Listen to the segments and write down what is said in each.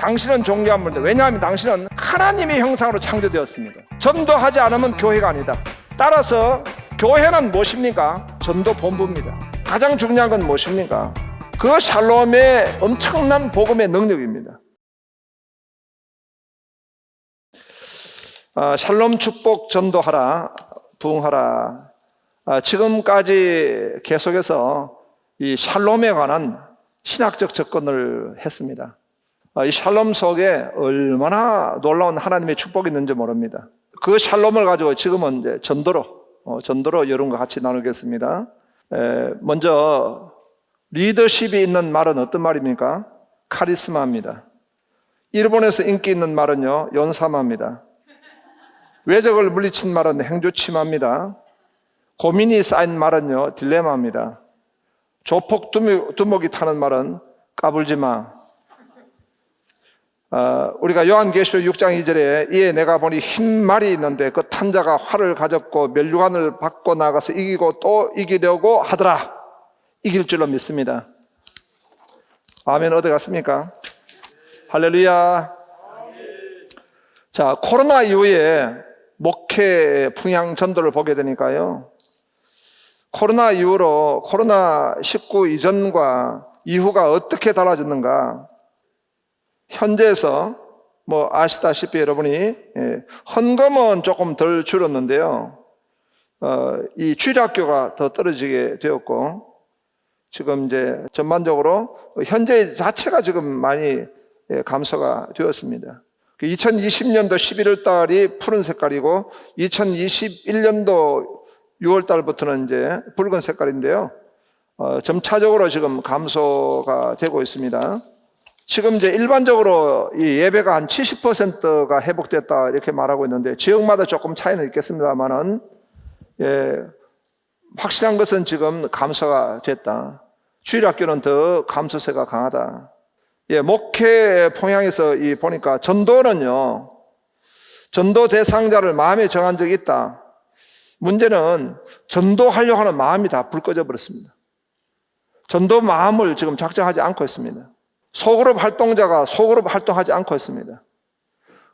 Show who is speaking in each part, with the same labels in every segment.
Speaker 1: 당신은 존귀한 분인데, 왜냐하면 당신은 하나님의 형상으로 창조되었습니다. 전도하지 않으면 교회가 아니다. 따라서 교회는 무엇입니까? 전도 본부입니다. 가장 중요한 건 무엇입니까? 그 샬롬의 엄청난 복음의 능력입니다. 샬롬 축복 전도하라, 부흥하라. 지금까지 계속해서 이 샬롬에 관한 신학적 접근을 했습니다. 이 샬롬 속에 얼마나 놀라운 하나님의 축복이 있는지 모릅니다. 그 샬롬을 가지고 지금은 이제 전도로 여러분과 같이 나누겠습니다. 먼저 리더십이 있는 말은 어떤 말입니까? 카리스마입니다. 일본에서 인기 있는 말은요, 연사마입니다. 외적을 물리친 말은 행주치마입니다. 고민이 쌓인 말은요, 딜레마입니다. 조폭 두목이 타는 말은 까불지마. 우리가 요한계시록 6장 2절에 이에 내가 보니 흰 말이 있는데 그 탄 자가 활을 가졌고 면류관을 받고 나가서 이기고 또 이기려고 하더라. 이길 줄로 믿습니다. 아멘. 어디 갔습니까? 할렐루야. 자, 코로나 이후에 목회 풍향 전도를 보게 되니까요, 코로나 이후로 코로나19 이전과 이후가 어떻게 달라졌는가. 현재에서 아시다시피 여러분이 헌금은 조금 덜 줄었는데요, 이 주일학교가 더 떨어지게 되었고, 지금 이제 전반적으로 현재 자체가 지금 많이 감소가 되었습니다. 2020년도 11월 달이 푸른 색깔이고 2021년도 6월 달부터는 이제 붉은 색깔인데요, 점차적으로 지금 감소가 되고 있습니다. 지금 이제 일반적으로 이 예배가 한 70%가 회복됐다 이렇게 말하고 있는데, 지역마다 조금 차이는 있겠습니다만은, 확실한 것은 지금 감소가 됐다. 주일학교는 더 감소세가 강하다. 목회 풍향에서 보니까 전도는요, 전도 대상자를 마음에 정한 적이 있다. 문제는 전도하려고 하는 마음이 다 불 꺼져 버렸습니다. 전도 마음을 지금 작정하지 않고 있습니다. 소그룹 활동자가 소그룹 활동하지 않고 있습니다.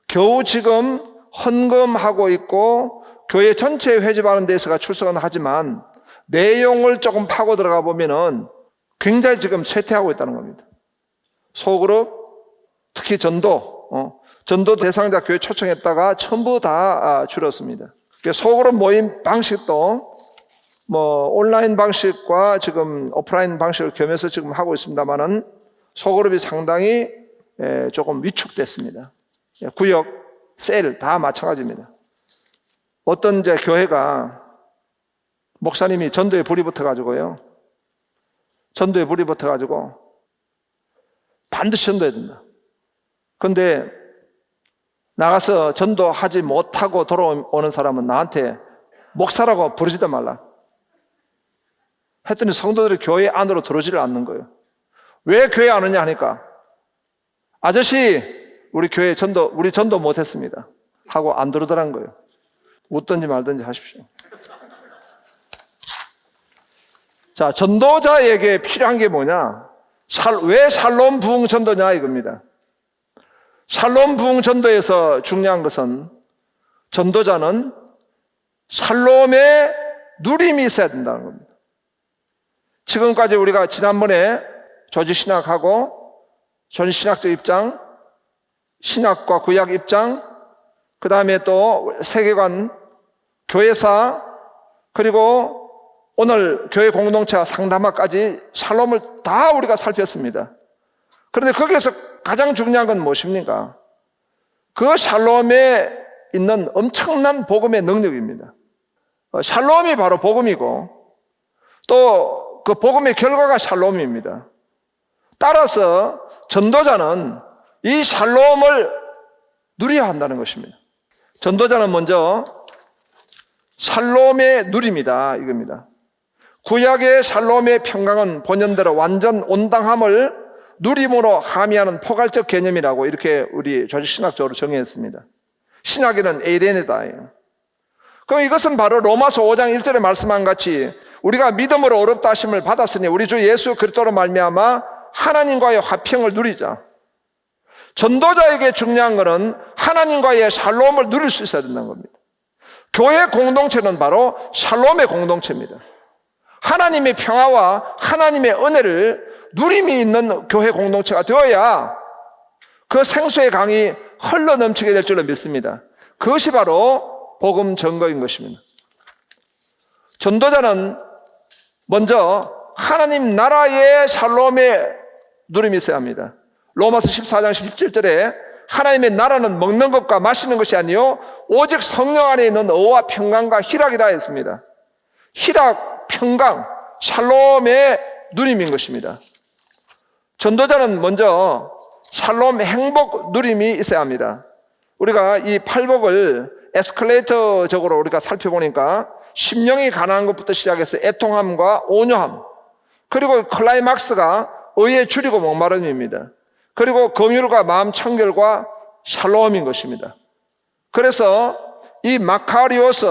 Speaker 1: 겨우 지금 헌금하고 있고 교회 전체 회집하는 데서가 출석은 하지만 내용을 조금 파고 들어가 보면은 굉장히 지금 쇠퇴하고 있다는 겁니다. 소그룹, 특히 전도 대상자 교회 초청했다가 전부 다 줄었습니다. 소그룹 모임 방식도 온라인 방식과 지금 오프라인 방식을 겸해서 지금 하고 있습니다만은 소그룹이 상당히 조금 위축됐습니다. 구역, 셀 다 마찬가지입니다. 어떤 이제 교회가 목사님이 전도에 불이 붙어가지고요, 전도에 불이 붙어가지고 반드시 전도해야 된다. 그런데 나가서 전도하지 못하고 돌아오는 사람은 나한테 목사라고 부르지도 말라 했더니 성도들이 교회 안으로 들어오지를 않는 거예요. 왜 교회 안 오냐 하니까, 아저씨 우리 전도 못했습니다 하고 안 들어오더란 거예요. 웃든지 말든지 하십시오. 자, 전도자에게 필요한 게 뭐냐? 왜 샬롬 부흥 전도냐 이겁니다. 샬롬 부흥 전도에서 중요한 것은 전도자는 샬롬의 누림이 있어야 된다는 겁니다. 지금까지 우리가 지난번에 조직신학하고 전신학적 입장, 신학과 구약 입장, 그 다음에 또 세계관, 교회사, 그리고 오늘 교회 공동체와 상담화까지 샬롬을 다 우리가 살폈습니다. 그런데 거기에서 가장 중요한 건 무엇입니까? 그 샬롬에 있는 엄청난 복음의 능력입니다. 샬롬이 바로 복음이고 또 그 복음의 결과가 샬롬입니다. 따라서 전도자는 이 샬롬을 누려야 한다는 것입니다. 전도자는 먼저 샬롬의 누림이다 이겁니다. 구약의 샬롬의 평강은 본연대로 완전 온당함을 누림으로 함의하는 포괄적 개념이라고 이렇게 우리 조직신학적으로 정의했습니다. 신학에는 에이레네다. 그럼 이것은 바로 로마서 5장 1절에 말씀한 같이 우리가 믿음으로 어렵다 하심을 받았으니 우리 주 예수 그리스도로 말미암아 하나님과의 화평을 누리자. 전도자에게 중요한 것은 하나님과의 샬롬을 누릴 수 있어야 된다는 겁니다. 교회 공동체는 바로 샬롬의 공동체입니다. 하나님의 평화와 하나님의 은혜를 누림이 있는 교회 공동체가 되어야 그 생수의 강이 흘러넘치게 될 줄로 믿습니다. 그것이 바로 복음 증거인 것입니다. 전도자는 먼저 하나님 나라의 샬롬의 누림이 있어야 합니다. 로마서 14장 17절에 하나님의 나라는 먹는 것과 마시는 것이 아니요 오직 성령 안에 있는 의와 평강과 희락이라 했습니다. 희락, 평강, 샬롬의 누림인 것입니다. 전도자는 먼저 샬롬 행복 누림이 있어야 합니다. 우리가 이 팔복을 에스컬레이터적으로 우리가 살펴보니까 심령이 가난한 것부터 시작해서 애통함과 온유함, 그리고 클라이막스가 의에 줄이고 목마름입니다. 그리고 긍휼과 마음 청결과 샬롬인 것입니다. 그래서 이 마카리오스,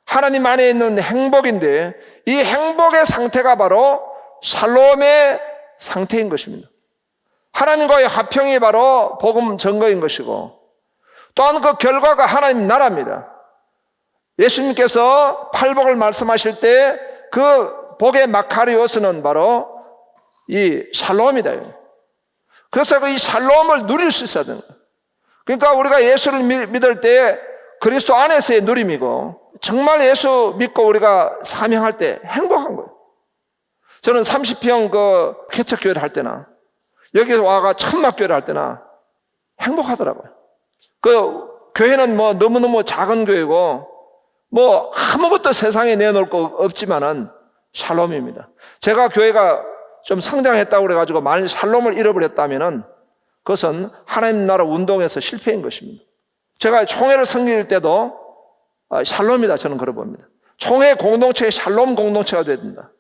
Speaker 1: 하나님 안에 있는 행복인데 이 행복의 상태가 바로 샬롬의 상태인 것입니다. 하나님과의 화평이 바로 복음 증거인 것이고, 또한 그 결과가 하나님 나라입니다. 예수님께서 팔복을 말씀하실 때 그 복의 마카리오스는 바로 이 샬롬이다. 그래서 이 샬롬을 누릴 수 있어야 되는 거예요. 그러니까 우리가 예수를 믿을 때 그리스도 안에서의 누림이고, 정말 예수 믿고 우리가 사명할 때 행복한 거예요. 저는 30평 그 개척교회를 할 때나 여기 와가 천막교회를 할 때나 행복하더라고요. 그 교회는 뭐 너무너무 작은 교회고 뭐 아무것도 세상에 내놓을 거 없지만은 샬롬입니다. 제가 교회가 좀 성장했다고 그래가지고 만일 샬롬을 잃어버렸다면은 그것은 하나님 나라 운동에서 실패인 것입니다. 제가 총회를 섬길 때도 샬롬이다 저는 그러 봅니다. 총회 공동체의 샬롬 공동체가 돼야 된다.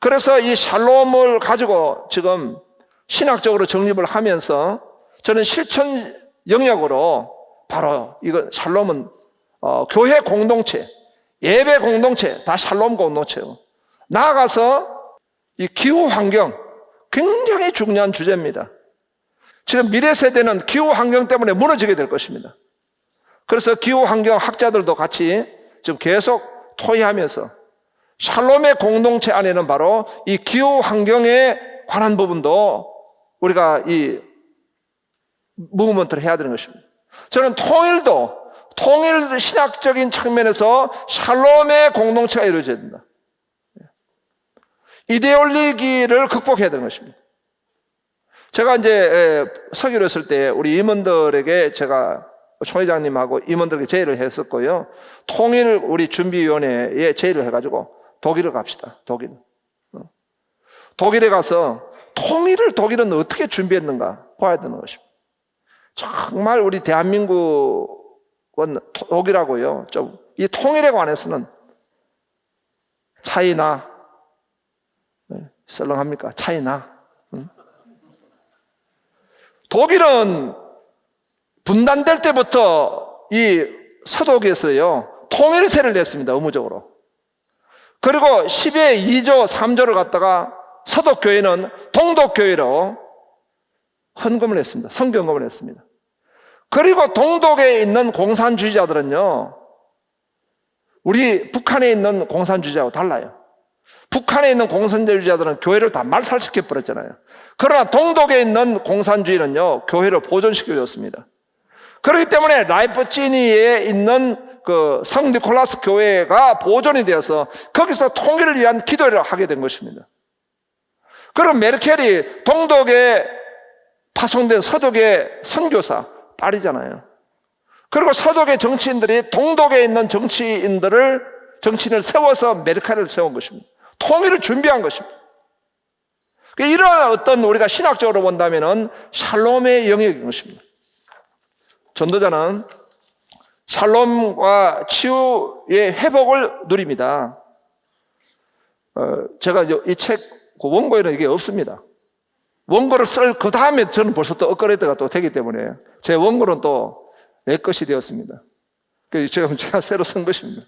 Speaker 1: 그래서 이 샬롬을 가지고 지금 신학적으로 정립을 하면서 저는 실천 영역으로 바로 이거 샬롬은 교회 공동체, 예배 공동체 다 샬롬 공동체고, 나아가서 이 기후 환경 굉장히 중요한 주제입니다. 지금 미래 세대는 기후 환경 때문에 무너지게 될 것입니다. 그래서 기후 환경 학자들도 같이 지금 계속 토의하면서 샬롬의 공동체 안에는 바로 이 기후 환경에 관한 부분도 우리가 이 무브먼트를 해야 되는 것입니다. 저는 통일 신학적인 측면에서 샬롬의 공동체가 이루어져야 된다. 이데올리기를 극복해야 되는 것입니다. 제가 이제 서기로 했을 때 우리 임원들에게 제가 총회장님하고 임원들에게 제의를 했었고요. 통일 우리 준비위원회에 제의를 해가지고 독일을 갑시다. 독일에 가서 통일을 독일은 어떻게 준비했는가 봐야 되는 것입니다. 정말 우리 대한민국은 독일하고요, 좀 이 통일에 관해서는 차이나 썰렁합니까? 차이나. 독일은 분단될 때부터 이 서독에서요 통일세를 냈습니다. 의무적으로. 그리고 10의 2조 3조를 갖다가 서독교회는 동독교회로 헌금을 했습니다. 성경금을 했습니다. 그리고 동독에 있는 공산주의자들은요 우리 북한에 있는 공산주의자하고 달라요. 북한에 있는 공산주의자들은 교회를 다 말살시켜 버렸잖아요. 그러나 동독에 있는 공산주의는요 교회를 보존시켜줬습니다. 그렇기 때문에 라이프치히에 있는 그 성 니콜라스 교회가 보존이 되어서 거기서 통일을 위한 기도를 하게 된 것입니다. 그럼 메르켈이 동독에 파송된 서독의 선교사 딸이잖아요. 그리고 서독의 정치인들이 동독에 있는 정치인을 세워서 메르켈을 세운 것입니다. 통일을 준비한 것입니다. 이런 어떤 우리가 신학적으로 본다면은 샬롬의 영역인 것입니다. 전도자는 샬롬과 치유의 회복을 누립니다. 제가 이 책 원고에는 이게 없습니다. 원고를 쓸 그 다음에 저는 벌써 또 업그레이드가 또 되기 때문에 제 원고는 또 내 것이 되었습니다. 그래서 제가 새로 쓴 것입니다.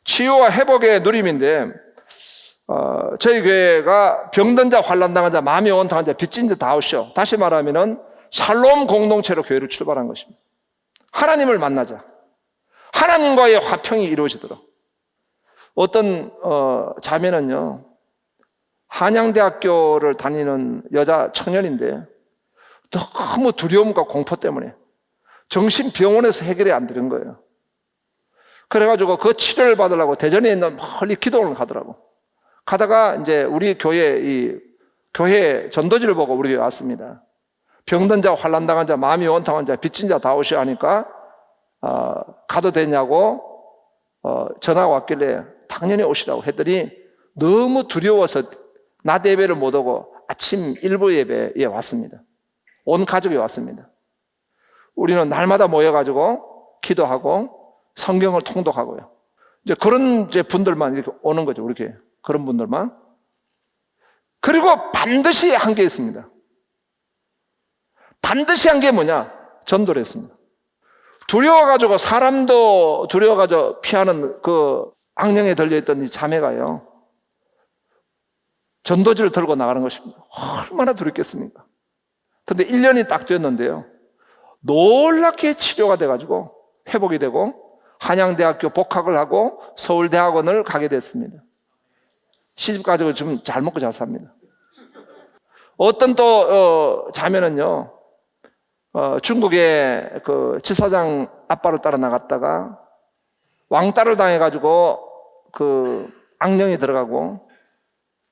Speaker 1: 치유와 회복의 누림인데, 저희 교회가 병든 자, 환난 당한 자, 마음이 온탕한 자, 빚진 자 다 오시오. 다시 말하면은 샬롬 공동체로 교회를 출발한 것입니다. 하나님을 만나자. 하나님과의 화평이 이루어지도록. 어떤 자매는요, 한양대학교를 다니는 여자 청년인데 너무 두려움과 공포 때문에 정신병원에서 해결이 안 되는 거예요. 그래가지고 그 치료를 받으려고 대전에 있는 멀리 기도원을 가더라고. 가다가 이제 우리 교회 전도지를 보고 우리 교회 왔습니다. 병든 자, 환난당한 자, 마음이 원통한 자, 빚진 자 다 오시오 하니까 가도 되냐고 전화가 왔길래 당연히 오시라고 했더니 너무 두려워서 낮 예배를 못 오고 아침 일부 예배에 왔습니다. 온 가족이 왔습니다. 우리는 날마다 모여가지고 기도하고 성경을 통독하고요. 이제 그런 분들만 이렇게 오는 거죠, 우리 교회. 그런 분들만. 그리고 반드시 한 게 있습니다. 반드시 한 게 뭐냐? 전도를 했습니다. 두려워가지고, 사람도 두려워가지고 피하는 그 악령에 들려있던 이 자매가요, 전도지를 들고 나가는 것입니다. 얼마나 두렵겠습니까? 근데 1년이 딱 됐는데요, 놀랍게 치료가 돼가지고 회복이 되고 한양대학교 복학을 하고 서울대학원을 가게 됐습니다. 시집 가지고 좀 잘 먹고 잘 삽니다. 어떤 또 자매는요, 중국의 그 지사장 아빠를 따라 나갔다가 왕따를 당해가지고 그 악령이 들어가고,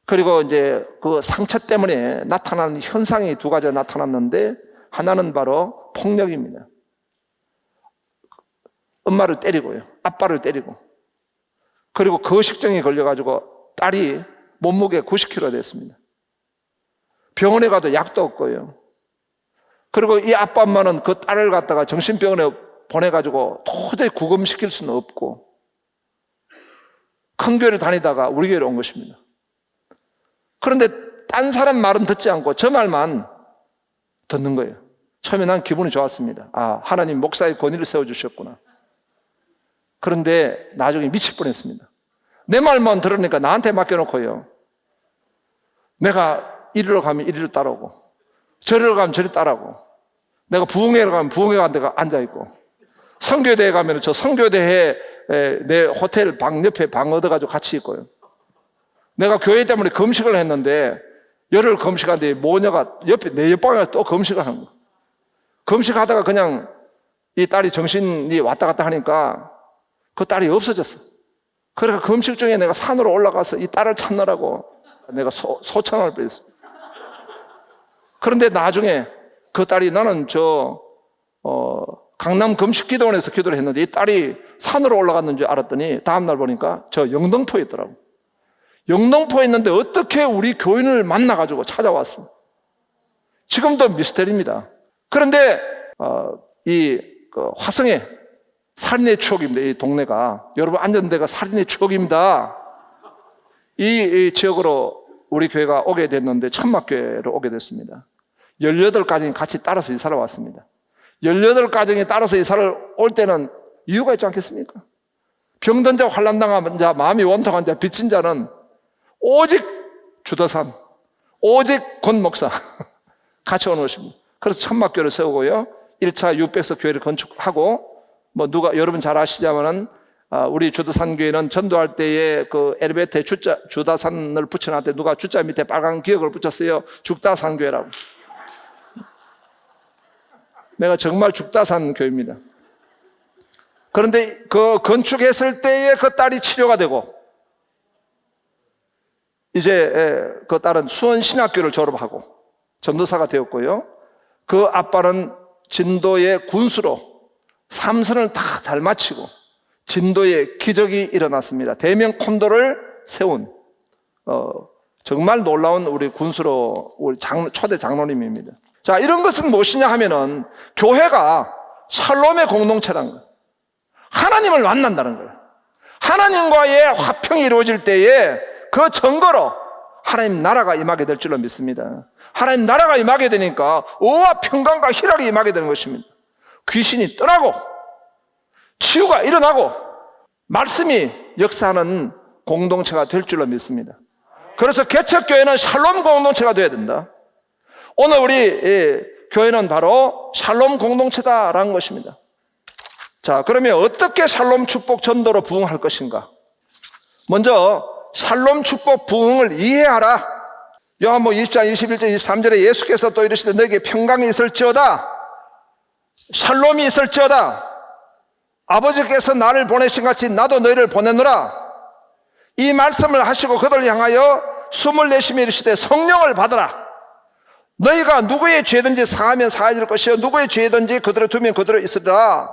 Speaker 1: 그리고 이제 그 상처 때문에 나타나는 현상이 두 가지가 나타났는데, 하나는 바로 폭력입니다. 엄마를 때리고요, 아빠를 때리고, 그리고 거식증이 걸려가지고 딸이 몸무게 90kg 됐습니다. 병원에 가도 약도 없고요. 그리고 이 아빠 엄마는 그 딸을 갖다가 정신병원에 보내가지고 도저히 구금시킬 수는 없고, 큰 교회를 다니다가 우리 교회로 온 것입니다. 그런데 딴 사람 말은 듣지 않고 저 말만 듣는 거예요. 처음에 난 기분이 좋았습니다. 아, 하나님 목사의 권위를 세워주셨구나. 그런데 나중에 미칠 뻔했습니다. 내 말만 들으니까 나한테 맡겨놓고요, 내가 이리로 가면 이리로 따라오고, 저리로 가면 저리 따라오고, 내가 부흥회로 가면 부흥회 간 데가 앉아있고, 선교대에 가면 저 선교대에 내 호텔 방 옆에 방 얻어가지고 같이 있고요. 내가 교회 때문에 금식을 했는데 열흘 금식하는데 모녀가 옆에 내 옆방에 또 금식을 하는 거야. 금식하다가 그냥 이 딸이 정신이 왔다 갔다 하니까 그 딸이 없어졌어. 그러니까 금식 중에 내가 산으로 올라가서 이 딸을 찾느라고 내가 소천을 뺐어. 그런데 나중에 그 딸이, 나는 강남 금식기도원에서 기도를 했는데 이 딸이 산으로 올라갔는 줄 알았더니 다음날 보니까 저 영등포에 있더라고. 영등포에 있는데 어떻게 우리 교인을 만나가지고 찾아왔어. 지금도 미스터리입니다. 그런데 화성에 살인의 추억입니다. 이 동네가, 여러분 앉은 데가 살인의 추억입니다. 이 지역으로 우리 교회가 오게 됐는데 천막교회로 오게 됐습니다. 18가정이 같이 따라서 이사를 왔습니다. 18가정이 따라서 이사를 올 때는 이유가 있지 않겠습니까? 병든 자, 환난당한 자, 마음이 원통한 자, 빚진 자는 오직 주도산, 오직 권 목사 같이 오는 것입니다. 그래서 천막교회를 세우고요, 1차 600석 교회를 건축하고, 여러분 잘 아시자면은 우리 주다산 교회는 전도할 때에 그 엘리베이터에 주다산을 붙여놨을 때 누가 주자 밑에 빨간 기역을 붙였어요. 죽다산 교회라고. 내가 정말 죽다산 교회입니다. 그런데 그 건축했을 때에 그 딸이 치료가 되고, 이제 그 딸은 수원신학교를 졸업하고 전도사가 되었고요, 그 아빠는 진도의 군수로 삼선을 다 잘 마치고 진도에 기적이 일어났습니다. 대명 콘도를 세운 정말 놀라운 우리 군수로 우리 초대 장로님입니다. 자, 이런 것은 무엇이냐 하면은 교회가 샬롬의 공동체라는 거예요. 하나님을 만난다는 거예요. 하나님과의 화평이 이루어질 때에 그 증거로 하나님 나라가 임하게 될 줄로 믿습니다. 하나님 나라가 임하게 되니까 의와 평강과 희락이 임하게 되는 것입니다. 귀신이 떠나고 치유가 일어나고 말씀이 역사하는 공동체가 될 줄로 믿습니다. 그래서 개척교회는 샬롬 공동체가 되어야 된다. 오늘 우리 교회는 바로 샬롬 공동체다라는 것입니다. 자, 그러면 어떻게 샬롬 축복 전도로 부흥할 것인가? 먼저 샬롬 축복 부흥을 이해하라. 요한복음 20장 21절 23절에 예수께서 또 이르시되 너에게 평강이 있을지어다, 샬롬이 있을지어다, 아버지께서 나를 보내신 같이 나도 너희를 보내노라. 이 말씀을 하시고 그들을 향하여 숨을 내쉬며 이르시되 성령을 받으라. 너희가 누구의 죄든지 사하면 사해질 것이요 누구의 죄든지 그들을 두면 그들을 있으리라.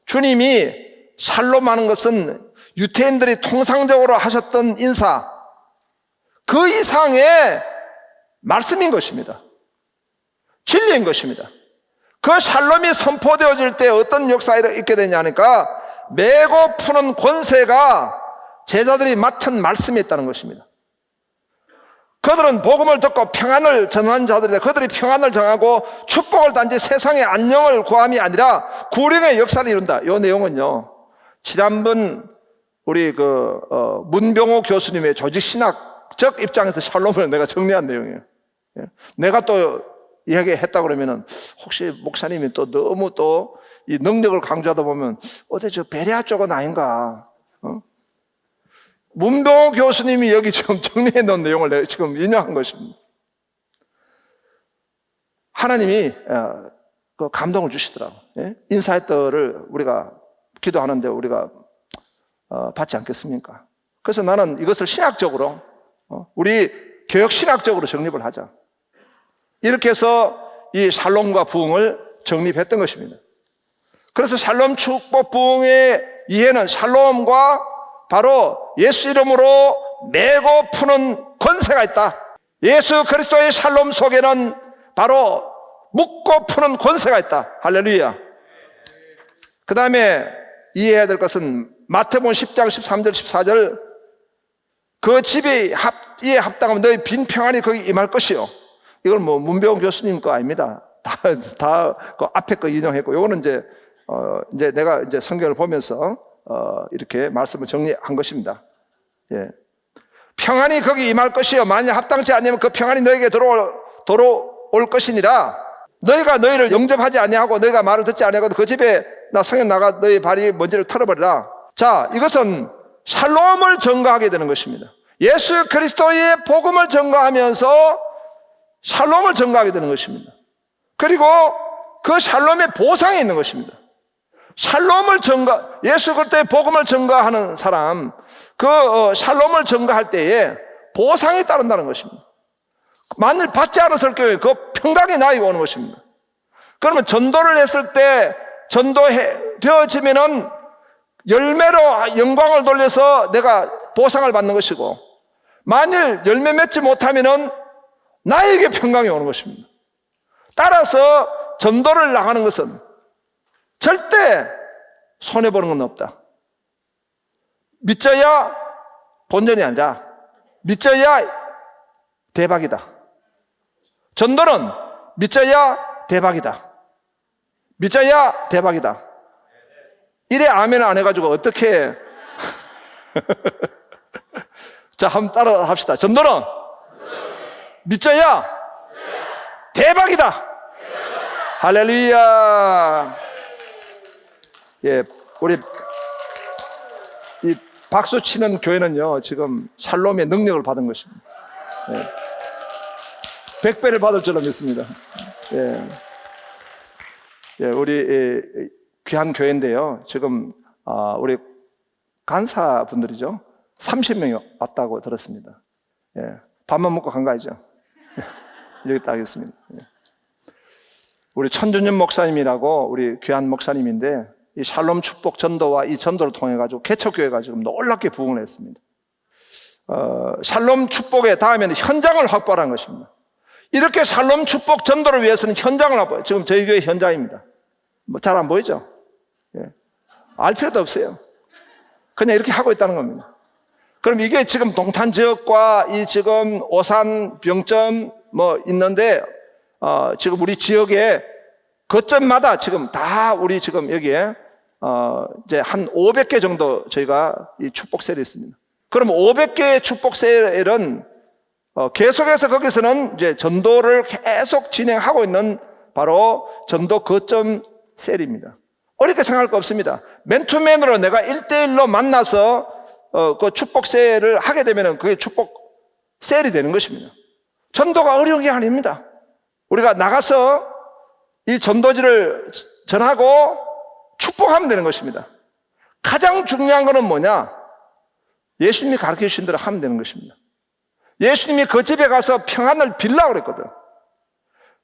Speaker 1: 주님이 샬롬하는 것은 유태인들이 통상적으로 하셨던 인사, 그 이상의 말씀인 것입니다. 진리인 것입니다. 그 샬롬이 선포되어질 때 어떤 역사가 있게 되냐니까 메고 푸는 권세가 제자들이 맡은 말씀이 있다는 것입니다. 그들은 복음을 듣고 평안을 전하는 자들이다. 그들이 평안을 정하고 축복을 단지 세상의 안녕을 구함이 아니라 구령의 역사를 이룬다. 이 내용은요, 지난번 우리 문병호 교수님의 조직신학적 입장에서 샬롬을 내가 정리한 내용이에요. 내가 또 이야기했다 그러면은 혹시 목사님이 또 너무 또 이 능력을 강조하다 보면 어디 저 베레아 쪽은 아닌가? 문병호 교수님이 여기 지금 정리해 놓은 내용을 내가 지금 인용한 것입니다. 하나님이 그 감동을 주시더라고. 인사의 떡을 우리가 기도하는데 우리가 받지 않겠습니까? 그래서 나는 이것을 신학적으로 우리 교역 신학적으로 정립을 하자. 이렇게 해서 이 샬롬과 부흥을 정립했던 것입니다. 그래서 샬롬 축복 부흥의 이해는 샬롬과 바로 예수 이름으로 메고 푸는 권세가 있다. 예수 그리스도의 샬롬 속에는 바로 묶고 푸는 권세가 있다. 할렐루야. 그 다음에 이해해야 될 것은 마태복음 10장 13절 14절 그 집에 이에 합당하면 너희 빈 평안이 거기 임할 것이요. 이건 뭐 문병호 교수님 거 아닙니다. 다 그 앞에 거 인용했고, 요거는 이제 내가 이제 성경을 보면서 이렇게 말씀을 정리한 것입니다. 예. 평안이 거기 임할 것이요 만일 합당치 않으면 그 평안이 너에게 돌아올 것이니라. 너희가 너희를 영접하지 아니하고 너희가 말을 듣지 아니하고 그 집에 나 성령 나가 너희 발이 먼지를 털어버리라. 자, 이것은 샬롬을 전가하게 되는 것입니다. 예수 그리스도의 복음을 전가하면서 샬롬을 전가하게 되는 것입니다. 그리고 그 샬롬의 보상이 있는 것입니다. 샬롬을 예수 그리스도의 복음을 전가하는 사람, 그 샬롬을 전가할 때에 보상이 따른다는 것입니다. 만일 받지 않았을 경우에 그 평강이 나에게 오는 것입니다. 그러면 전도를 했을 때 전도되어지면은 열매로 영광을 돌려서 내가 보상을 받는 것이고, 만일 열매 맺지 못하면은 나에게 평강이 오는 것입니다. 따라서 전도를 나가는 것은 절대 손해보는 건 없다. 믿져야 본전이 아니라 믿져야 대박이다. 전도는 믿져야 대박이다. 믿져야 대박이다. 이래 아멘을 안 해가지고 어떻게 자, 한번 따라 합시다. 전도는 믿져야 대박이다. 할렐루야. 예, 우리 이 박수 치는 교회는요, 지금 샬롬의 능력을 받은 것입니다. 예. 100배를 받을 줄로 믿습니다. 예. 예, 우리 귀한 교회인데요, 지금 우리 간사분들이죠, 30명이 왔다고 들었습니다. 예. 밥만 먹고 간 거 아니죠? 여기 딱 있습니다. 예. 우리 천준년 목사님이라고 우리 귀한 목사님인데, 이 샬롬 축복 전도와 이 전도를 통해 가지고 개척교회가 지금 놀랍게 부흥을 했습니다. 샬롬 축복의 다음에는 현장을 확보하는 것입니다. 이렇게 샬롬 축복 전도를 위해서는 현장을 확보해요. 지금 저희 교회 현장입니다. 뭐 잘 안 보이죠? 예. 알 필요도 없어요. 그냥 이렇게 하고 있다는 겁니다. 그럼 이게 지금 동탄 지역과 이 지금 오산, 병점 뭐 있는데, 지금 우리 지역에 거점마다 지금 다 우리 지금 여기에 이제 한 500개 정도 저희가 이 축복셀이 있습니다. 그럼 500개의 축복셀은 계속해서 거기서는 이제 전도를 계속 진행하고 있는 바로 전도 거점 셀입니다. 어렵게 생각할 거 없습니다. 맨투맨으로 내가 1대1로 만나서 그 축복 셀을 하게 되면 그게 축복 셀이 되는 것입니다. 전도가 어려운 게 아닙니다. 우리가 나가서 이 전도지를 전하고 축복하면 되는 것입니다. 가장 중요한 것은 뭐냐? 예수님이 가르쳐 주신 대로 하면 되는 것입니다. 예수님이 그 집에 가서 평안을 빌라 그랬거든.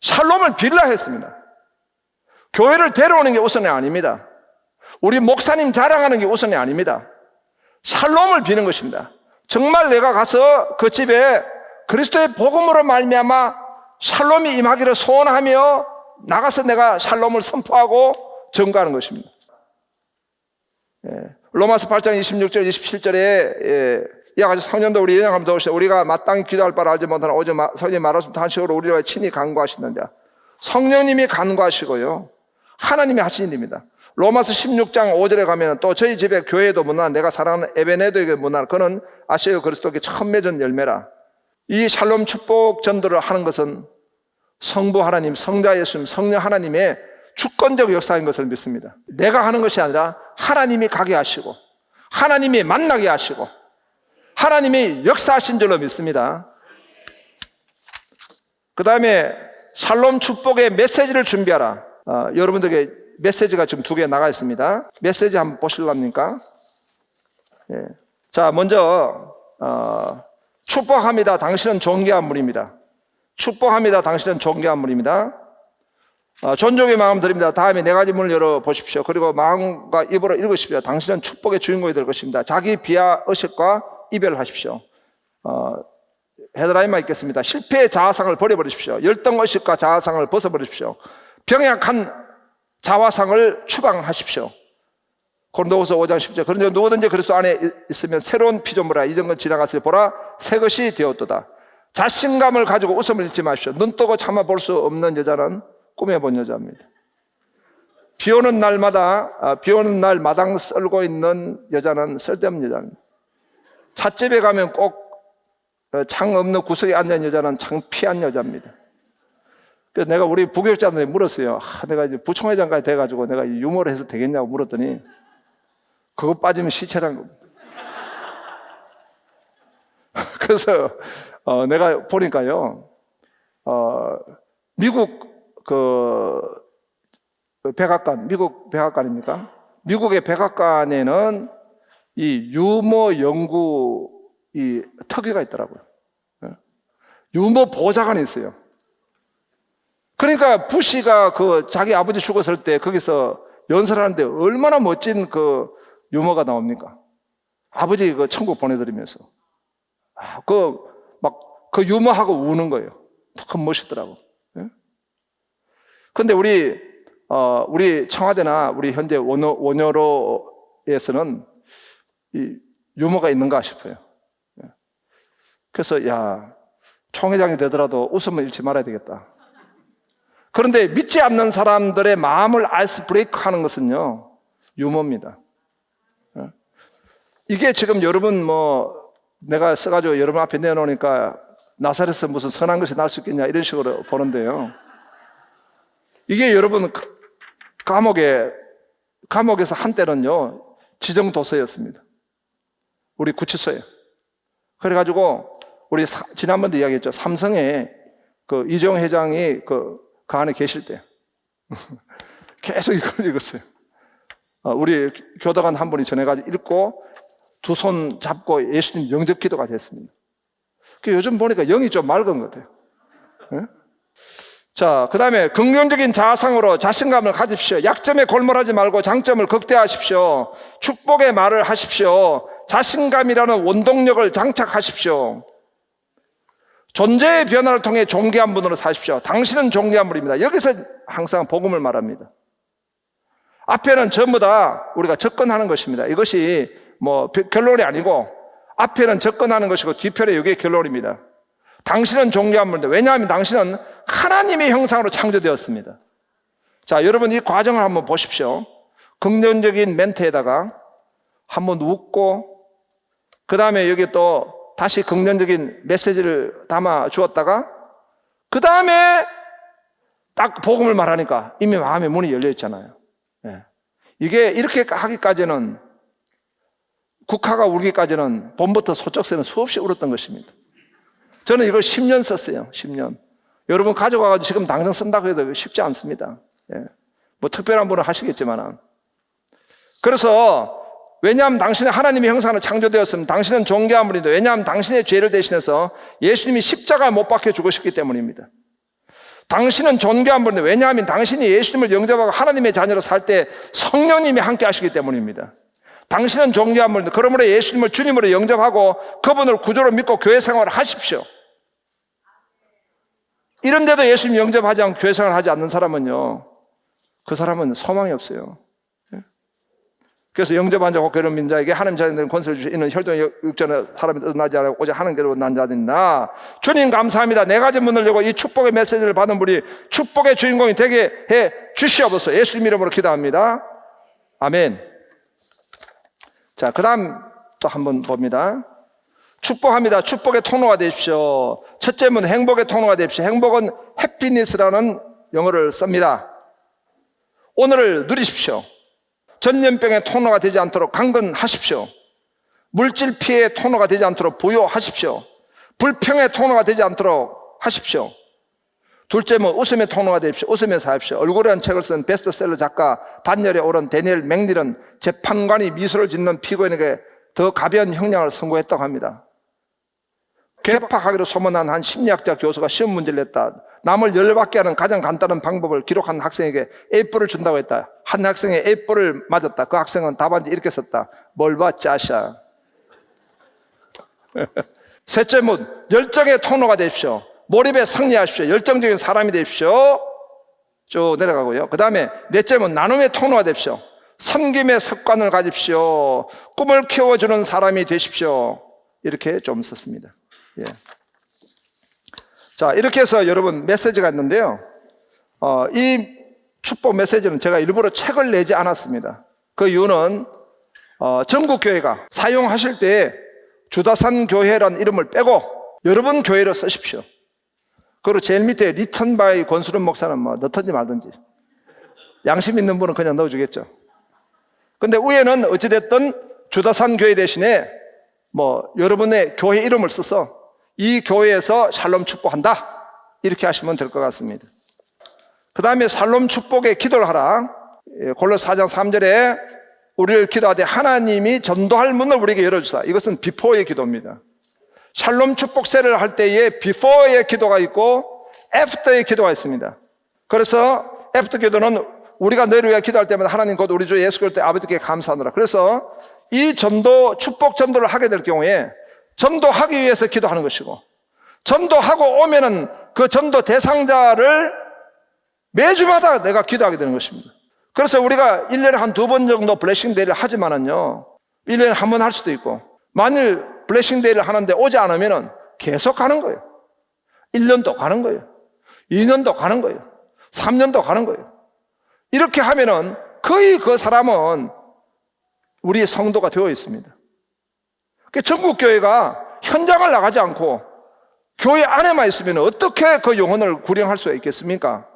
Speaker 1: 샬롬을 빌라 했습니다. 교회를 데려오는 게 우선이 아닙니다. 우리 목사님 자랑하는 게 우선이 아닙니다. 샬롬을 비는 것입니다. 정말 내가 가서 그 집에 그리스도의 복음으로 말미암아 샬롬이 임하기를 소원하며 나가서 내가 샬롬을 선포하고 전가하는 것입니다. 로마서 8장 26절 27절에 이와 같이 성년도 우리 연약함 도우시되 우리가 마땅히 기도할 바를 알지 못하나 오직 성령이 말하신 탄식으로 우리를 친히 간구하시는 자. 성령님이 간구하시고요, 하나님이 하신 일입니다. 로마서 16장 5절에 가면 또 저희 집에 교회도 문화, 내가 사랑하는 에베네도에게 문화, 그는 아시오 그리스도께 처음 맺은 열매라. 이 샬롬 축복 전도를 하는 것은 성부 하나님, 성자 예수님, 성령 하나님의 주권적 역사인 것을 믿습니다. 내가 하는 것이 아니라 하나님이 가게 하시고 하나님이 만나게 하시고 하나님이 역사하신 줄로 믿습니다. 그 다음에 샬롬 축복의 메시지를 준비하라. 여러분들에게 메시지가 지금 2개 나가 있습니다. 메시지 한번 보실랍니까? 자, 먼저 축복합니다. 당신은 존귀한 분입니다. 축복합니다. 당신은 존귀한 분입니다. 존중의 마음 드립니다. 다음에 4가지 문을 열어보십시오. 그리고 마음과 입으로 읽으십시오. 당신은 축복의 주인공이 될 것입니다. 자기 비하 의식과 이별하십시오. 헤드라인만 읽겠습니다. 실패의 자아상을 버려버리십시오. 열등의식과 자아상을 벗어버리십시오. 병약한 자화상을 추방하십시오. 고린도후서 5장 10절. 그런데 누구든지 그리스도 안에 있으면 새로운 피조물이라. 이전 건 지나갔으니 보라 새 것이 되었도다. 자신감을 가지고 웃음을 잃지 마십시오. 눈 뜨고 참아 볼 수 없는 여자는 꿈에본 여자입니다. 비 오는 날마다 비 오는 날 마당 썰고 있는 여자는 쓸데없는 여자입니다. 찻집에 가면 꼭 창 없는 구석에 앉은 여자는 창피한 여자입니다. 그래서 내가 우리 부교육자들한테 물었어요. 내가 이제 부총회장까지 돼가지고 내가 유머를 해서 되겠냐고 물었더니 그거 빠지면 시체란 겁니다. 그래서 내가 보니까요, 미국 백악관, 미국 백악관입니까? 미국의 백악관에는 이 유머 연구 이 특위가 있더라고요. 유머 보좌관이 있어요. 그러니까 부시가 그 자기 아버지 죽었을 때 거기서 연설하는데 얼마나 멋진 그 유머가 나옵니까? 아버지 그 천국 보내드리면서 그 유머하고 우는 거예요. 참 멋있더라고. 그런데 우리 청와대나 우리 현재 원효로에서는 이 유머가 있는가 싶어요. 그래서 총회장이 되더라도 웃음을 잃지 말아야 되겠다. 그런데 믿지 않는 사람들의 마음을 아이스 브레이크 하는 것은요, 유머입니다. 이게 지금 여러분 내가 써가지고 여러분 앞에 내놓으니까 나사렛에서 무슨 선한 것이 날 수 있겠냐 이런 식으로 보는데요. 이게 여러분 감옥에서 한때는요 지정도서였습니다. 우리 구치소에. 그래가지고 우리 지난번도 이야기했죠. 삼성에 그 이정 회장이 그 안에 계실 때 계속 이걸 읽었어요. 우리 교도관 한 분이 전해가지고 읽고 두 손 잡고 예수님 영접 기도가 됐습니다. 요즘 보니까 영이 좀 맑은 것 같아요. 자, 그 다음에 긍정적인 자아상으로 자신감을 가집시오. 약점에 골몰하지 말고 장점을 극대화하십시오. 축복의 말을 하십시오. 자신감이라는 원동력을 장착하십시오. 존재의 변화를 통해 존귀한 분으로 사십시오. 당신은 존귀한 분입니다. 여기서 항상 복음을 말합니다. 앞에는 전부 다 우리가 접근하는 것입니다. 이것이 결론이 아니고 앞에는 접근하는 것이고 뒤편에 이게 결론입니다. 당신은 존귀한 분입니다. 왜냐하면 당신은 하나님의 형상으로 창조되었습니다. 자, 여러분 이 과정을 한번 보십시오. 긍정적인 멘트에다가 한번 웃고 그 다음에 여기 또 다시 긍정적인 메시지를 담아 주었다가 그 다음에 딱 복음을 말하니까 이미 마음의 문이 열려 있잖아요. 예. 이게 이렇게 하기까지는, 국화가 울기까지는 봄부터 소쩍새는 수없이 울었던 것입니다. 저는 이걸 10년 썼어요. 10년. 여러분 가져가가지고 지금 당장 쓴다고 해도 쉽지 않습니다. 예. 뭐 특별한 분은 하시겠지만. 그래서 왜냐하면 당신의 하나님의 형상으로 창조되었으면 당신은 존귀함으로도, 왜냐하면 당신의 죄를 대신해서 예수님이 십자가에 못 박혀 죽으셨기 때문입니다. 당신은 존귀함으로도, 왜냐하면 당신이 예수님을 영접하고 하나님의 자녀로 살 때 성령님이 함께 하시기 때문입니다. 당신은 존귀함으로도, 그러므로 예수님을 주님으로 영접하고 그분을 구주로 믿고 교회 생활을 하십시오. 이런데도 예수님 영접하지 않고 교회 생활을 하지 않는 사람은요, 그 사람은 소망이 없어요. 그래서 영접한 자고 그런 민자에게 하나님 자녀들은 권세를 주시 이는 혈통 육전에 사람이 떠나지 않고 오직 하나님께로 난 자들이나, 주님 감사합니다. 네 가지 문을 열고 이 축복의 메시지를 받은 분이 축복의 주인공이 되게 해 주시옵소서. 예수님 이름으로 기도합니다. 아멘. 자, 그 다음 또 한번 봅니다. 축복합니다. 축복의 통로가 되십시오. 첫째 문, 행복의 통로가 되십시오. 행복은 해피니스라는 영어를 씁니다. 오늘을 누리십시오. 전염병의 통로가 되지 않도록 강건하십시오. 물질 피해의 통로가 되지 않도록 부요하십시오. 불평의 통로가 되지 않도록 하십시오. 둘째 문, 웃음의 통로가 되십시오. 웃으면서 하십시오. 얼굴이라는 책을 쓴 베스트셀러 작가 반열에 오른 데니엘 맥닐은 재판관이 미소를 짓는 피고인에게 더 가벼운 형량을 선고했다고 합니다. 개팍하기로 소문난 한 심리학자 교수가 시험 문제를 냈다. 남을 열받게 하는 가장 간단한 방법을 기록한 학생에게 A뿔을 준다고 했다. 한 학생이 A뿔을 맞았다. 그 학생은 답안지 이렇게 썼다. 뭘 봐, 짜샤. 셋째 문, 열정의 통로가 되십시오. 몰입에 승리하십시오. 열정적인 사람이 되십시오. 쭉 내려가고요. 그 다음에 넷째 문, 나눔의 통로가 되십시오. 섬김의 습관을 가집시오. 꿈을 키워주는 사람이 되십시오. 이렇게 좀 썼습니다. 예. 자, 이렇게 해서 여러분 메시지가 있는데요. 이 축복 메시지는 제가 일부러 책을 내지 않았습니다. 그 이유는 전국교회가 사용하실 때 주다산 교회라는 이름을 빼고 여러분 교회로 쓰십시오. 그리고 제일 밑에 리턴 바이 권수름 목사는 뭐 넣든지 말든지, 양심 있는 분은 그냥 넣어주겠죠. 근데 위에는 어찌됐든 주다산 교회 대신에 뭐 여러분의 교회 이름을 써서 이 교회에서 샬롬 축복한다, 이렇게 하시면 될 것 같습니다. 그 다음에 샬롬 축복에 기도를 하라. 골로새 4장 3절에 우리를 기도하되 하나님이 전도할 문을 우리에게 열어주사. 이것은 비포의 기도입니다. 샬롬 축복세를 할 때에 비포의 기도가 있고 애프터의 기도가 있습니다. 그래서 애프터 기도는 우리가 너희를 위해 기도할 때마다 하나님 곧 우리 주 예수 그리스도 아버지께 감사하노라. 그래서 이 전도, 축복 전도를 하게 될 경우에 전도하기 위해서 기도하는 것이고, 전도하고 오면은 그 전도 대상자를 매주마다 내가 기도하게 되는 것입니다. 그래서 우리가 1년에 한 2번 정도 블레싱 데이를 하지만은요, 1년에 한 번 할 수도 있고, 만일 블레싱 데이를 하는데 오지 않으면은 계속 가는 거예요. 1년도 가는 거예요. 2년도 가는 거예요. 3년도 가는 거예요. 이렇게 하면은 거의 그 사람은 우리 성도가 되어 있습니다. 전국교회가 현장을 나가지 않고 교회 안에만 있으면 어떻게 그 영혼을 구령할 수가 있겠습니까?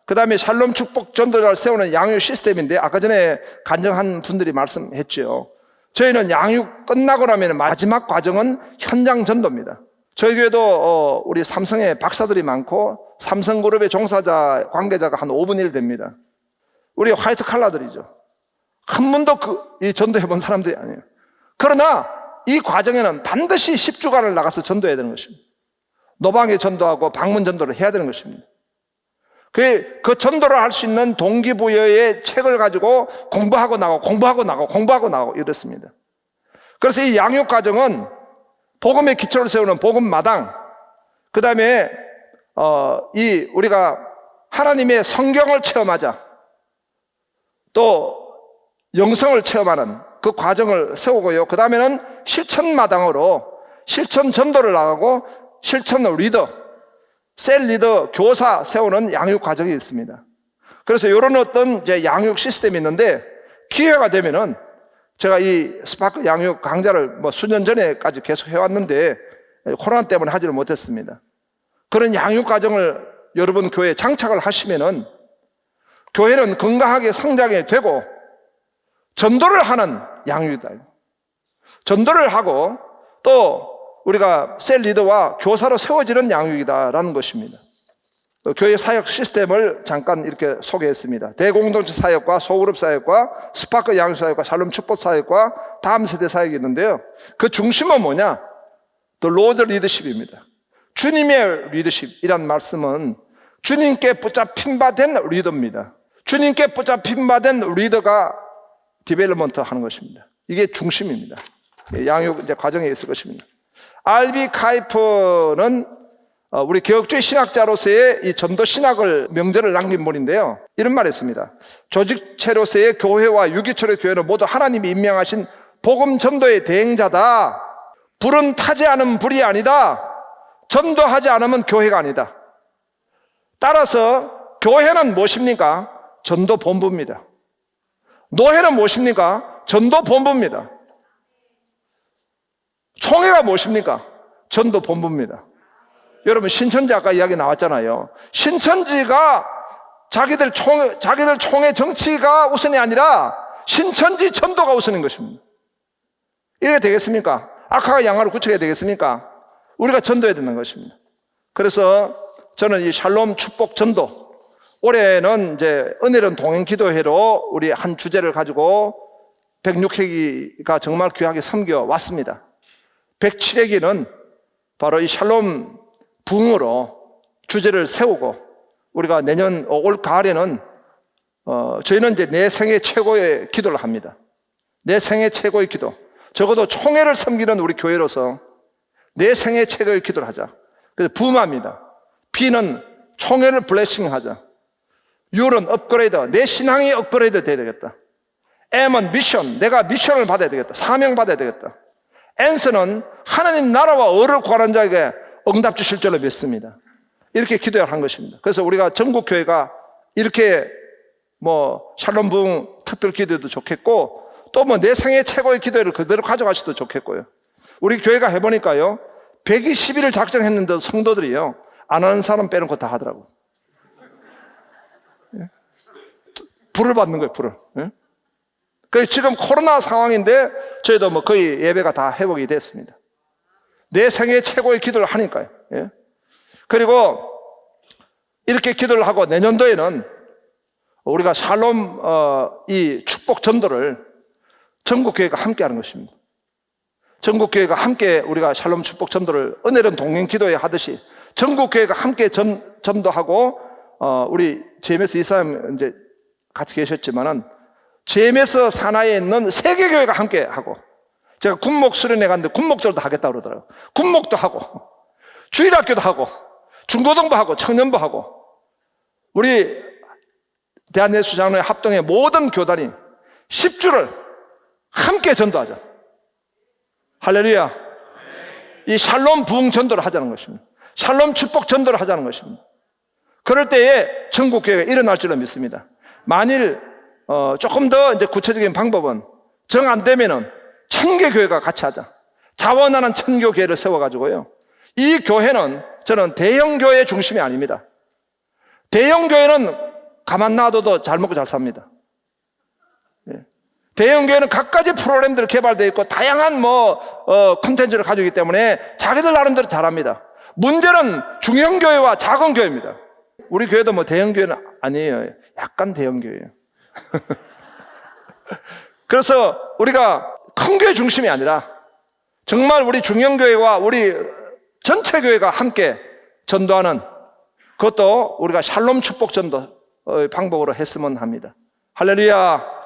Speaker 1: 그 다음에 샬롬 축복 전도자를 세우는 양육 시스템인데, 아까 전에 간증한 분들이 말씀했죠. 저희는 양육 끝나고 나면 마지막 과정은 현장 전도입니다. 저희 교회도 우리 삼성에 박사들이 많고 삼성그룹의 종사자, 관계자가 한 5분의 1 됩니다. 우리 화이트 칼라들이죠. 한 번도 이 전도해 본 사람들이 아니에요. 그러나 이 과정에는 반드시 10주간을 나가서 전도해야 되는 것입니다. 노방에 전도하고 방문 전도를 해야 되는 것입니다. 그 전도를 할 수 있는 동기부여의 책을 가지고 공부하고 나가고 이랬습니다. 그래서 이 양육 과정은 복음의 기초를 세우는 복음 마당, 그 다음에 우리가 하나님의 성경을 체험하자, 또 영성을 체험하는 그 과정을 세우고요. 그 다음에는 실천 마당으로 실천 전도를 나가고 실천 리더, 셀 리더, 교사 세우는 양육 과정이 있습니다. 그래서 이런 어떤 이제 양육 시스템이 있는데, 기회가 되면은 제가 이 스파크 양육 강좌를 뭐 수년 전에까지 계속 해왔는데 코로나 때문에 하지를 못했습니다. 그런 양육 과정을 여러분 교회에 장착을 하시면은 교회는 건강하게 성장이 되고 전도를 하는 양육이다. 전도를 하고 또 우리가 셀 리더와 교사로 세워지는 양육이다라는 것입니다. 교회 사역 시스템을 잠깐 이렇게 소개했습니다. 대공동체 사역과 소그룹 사역과 스파크 양육 사역과 샬롬 축복 사역과 다음 세대 사역이 있는데요. 그 중심은 뭐냐? The Lord's Leadership입니다. 주님의 리더십이란 말씀은 주님께 붙잡힌 바 된 리더입니다. 주님께 붙잡힌 바 된 리더가 디벨롭먼트 하는 것입니다. 이게 중심입니다. 양육 이제 과정에 있을 것입니다. R.B. 카이프는 우리 개혁주의 신학자로서의 이 전도 신학을 명제를 남긴 분인데요. 이런 말 했습니다. 조직체로서의 교회와 유기체로의 교회는 모두 하나님이 임명하신 복음 전도의 대행자다. 불은 타지 않으면 불이 아니다. 전도하지 않으면 교회가 아니다. 따라서 교회는 무엇입니까? 전도 본부입니다. 노회는 무엇입니까? 전도 본부입니다. 총회가 무엇입니까? 전도 본부입니다. 여러분 신천지 아까 이야기 나왔잖아요. 신천지가 자기들 총회 정치가 우선이 아니라 신천지 전도가 우선인 것입니다. 이렇게 되겠습니까? 악화가 양화를 구축해야 되겠습니까? 우리가 전도해야 되는 것입니다. 그래서 저는 이 샬롬 축복 전도, 올해는 이제 은혜로운 동행 기도회로 우리 한 주제를 가지고 106회기가 정말 귀하게 섬겨 왔습니다. 107회기는 바로 이 샬롬 부흥으로 주제를 세우고 우리가 내년 올 가을에는 저희는 이제 내 생애 최고의 기도를 합니다. 내 생애 최고의 기도. 적어도 총회를 섬기는 우리 교회로서 내 생애 최고의 기도를 하자. 그래서 부음합니다. B는 총회를 블레싱하자. U는 업그레이드. 내 신앙이 업그레이드 돼야 되겠다. M은 미션. 내가 미션을 받아야 되겠다. 사명 받아야 되겠다. N는 하나님 나라와 의를 구하는 자에게 응답 주실 줄로 믿습니다. 이렇게 기도를 한 것입니다. 그래서 우리가 전국교회가 이렇게 샬롬 부흥 특별 기도도 좋겠고 또 내 생애 최고의 기도를 그대로 가져가셔도 좋겠고요. 우리 교회가 해보니까요 120일을 작정했는데도 성도들이요 안 하는 사람 빼놓고 다 하더라고요. 불을 받는 거예요, 불을. 그래서 지금 코로나 상황인데 저희도 거의 예배가 다 회복이 됐습니다. 내 생애 최고의 기도를 하니까요. 그리고 이렇게 기도를 하고 내년도에는 우리가 샬롬 이 축복 전도를 전국교회가 함께 하는 것입니다. 전국교회가 함께 우리가 샬롬 축복 전도를 은혜로운 동행 기도회 하듯이 전국교회가 함께 전도하고 우리 GMS 이사님 이제 같이 계셨지만은 GMS 산하에 있는 세계교회가 함께 하고 제가 군목 수련회 갔는데 군목들도 하겠다고 그러더라고요. 군목도 하고 주일학교도 하고 중고등부 하고 청년부 하고 우리 대한예수장로회 합동의 모든 교단이 10주를 함께 전도하자. 할렐루야. 이 샬롬 부흥 전도를 하자는 것입니다. 샬롬 축복 전도를 하자는 것입니다. 그럴 때에 전국교회가 일어날 줄로 믿습니다. 만일 조금 더 이제 구체적인 방법은 정 안 되면은 청교교회가 같이 하자. 자원하는 청교교회를 세워가지고요. 이 교회는 저는 대형교회 중심이 아닙니다. 대형교회는 가만 놔둬도 잘 먹고 잘 삽니다. 대형교회는 각가지 프로그램들이 개발되어 있고 다양한 콘텐츠를 가지고 있기 때문에 자기들 나름대로 잘합니다. 문제는 중형 교회와 작은 교회입니다. 우리 교회도 대형 교회는 아니에요. 약간 대형 교회예요. 그래서 우리가 큰 교회 중심이 아니라 정말 우리 중형 교회와 우리 전체 교회가 함께 전도하는 그것도 우리가 샬롬 축복 전도 방법으로 했으면 합니다. 할렐루야.